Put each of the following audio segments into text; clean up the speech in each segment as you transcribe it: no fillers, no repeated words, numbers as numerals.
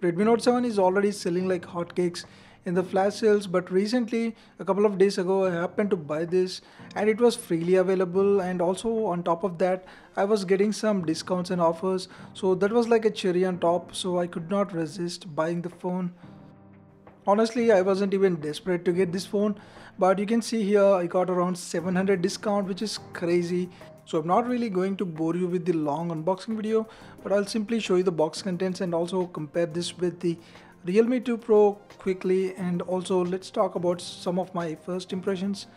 Redmi Note 7 is already selling like hotcakes in the flash sales, but recently, a couple of days ago, I happened to buy this and it was freely available, and also on top of that, I was getting some discounts and offers, so that was like a cherry on top, so I could not resist buying the phone. Honestly, I wasn't even desperate to get this phone, but you can see here I got around 700 discount, which is crazy. So I'm not really going to bore you with the long unboxing video, but I'll simply show you the box contents and also compare this with the Realme 2 Pro quickly, and also let's talk about some of my first impressions.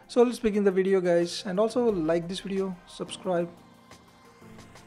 So let's begin the video guys, and also like this video, subscribe.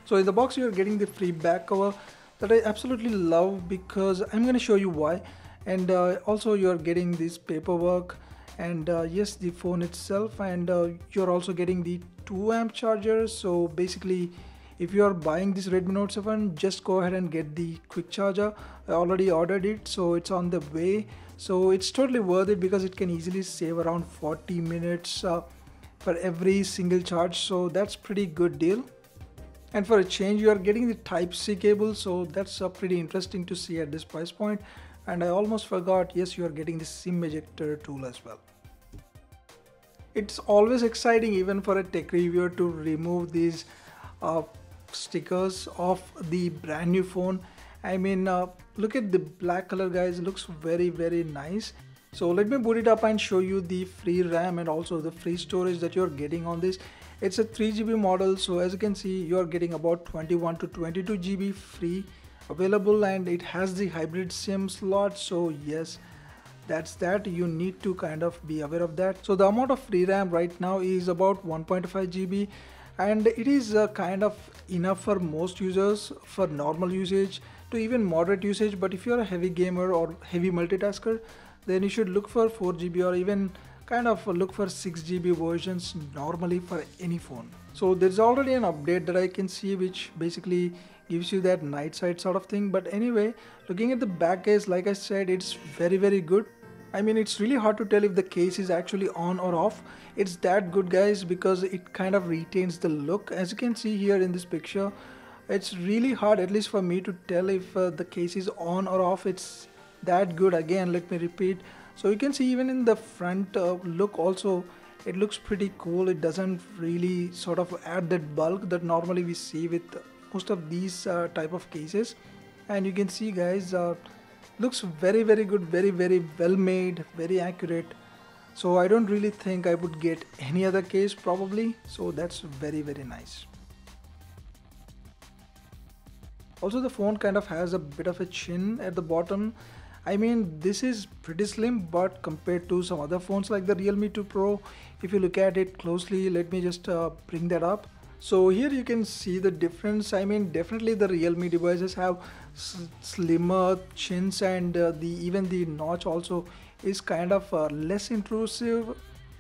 So in the box you're getting the free back cover that I absolutely love because I'm going to show you why. And also you're getting this paperwork, and yes, the phone itself, and you're also getting the 2 amp charger. So basically, if you are buying this Redmi Note 7, just go ahead and get the quick charger. I already ordered it, so it's on the way. So it's totally worth it because it can easily save around 40 minutes for every single charge, so that's pretty good deal. And for a change, you are getting the Type-C cable, so that's pretty interesting to see at this price point. And I almost forgot, yes, you are getting the SIM ejector tool as well. It's always exciting even for a tech reviewer to remove these stickers of the brand new phone. I mean, look at the black color guys, it looks very nice. So let me boot it up and show you the free RAM and also the free storage that you're getting on this. It's a 3GB model, so as you can see, you're getting about 21 to 22 GB free available, and it has the hybrid SIM slot. So yes, that's that, you need to kind of be aware of that. So the amount of free RAM right now is about 1.5 GB, and it is kind of enough for most users for normal usage to even moderate usage. But if you're a heavy gamer or heavy multitasker, then you should look for 4 GB or even kind of look for 6 GB versions normally for any phone. So there's already an update that I can see which basically gives you that night sight sort of thing. But anyway, looking at the back case, like I said, it's very good. I mean, it's really hard to tell if the case is actually on or off. It's that good guys because it kind of retains the look. As you can see here in this picture, it's really hard, at least for me, to tell if the case is on or off. It's that good. Again, let me repeat. So you can see even in the front look also, it looks pretty cool. It doesn't really sort of add that bulk that normally we see with most of these type of cases. And you can see guys, looks very good, very well made, very accurate. So I don't really think I would get any other case probably, so that's very nice. Also the phone kind of has a bit of a chin at the bottom. I mean, this is pretty slim, but compared to some other phones like the Realme 2 Pro, if you look at it closely, let me just bring that up. So here you can see the difference. I mean, definitely the Realme devices have slimmer chins, and even the notch also is kind of less intrusive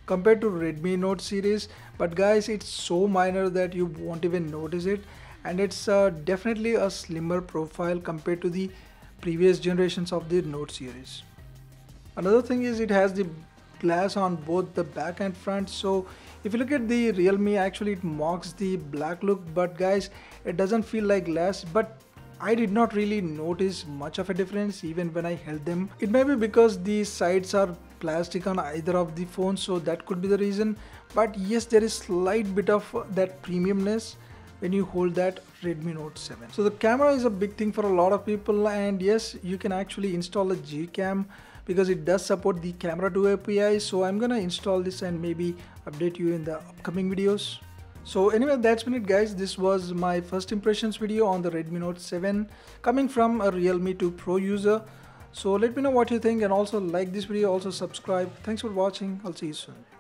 compared to Redmi Note series. But guys, it's so minor that you won't even notice it, and it's definitely a slimmer profile compared to the previous generations of the Note series. Another thing is it has the glass on both the back and front. So if you look at the Realme, actually it mocks the black look, but guys, it doesn't feel like glass. But I did not really notice much of a difference even when I held them. It may be because the sides are plastic on either of the phones, so that could be the reason. But yes, there is slight bit of that premiumness when you hold that Redmi Note 7. So the camera is a big thing for a lot of people, and yes, you can actually install a Gcam because it does support the Camera 2 API. So I'm gonna install this and maybe update you in the upcoming videos. So anyway, that's been it guys. This was my first impressions video on the Redmi Note 7 coming from a Realme 2 Pro user. So let me know what you think, and also like this video, also subscribe. Thanks for watching. I'll see you soon.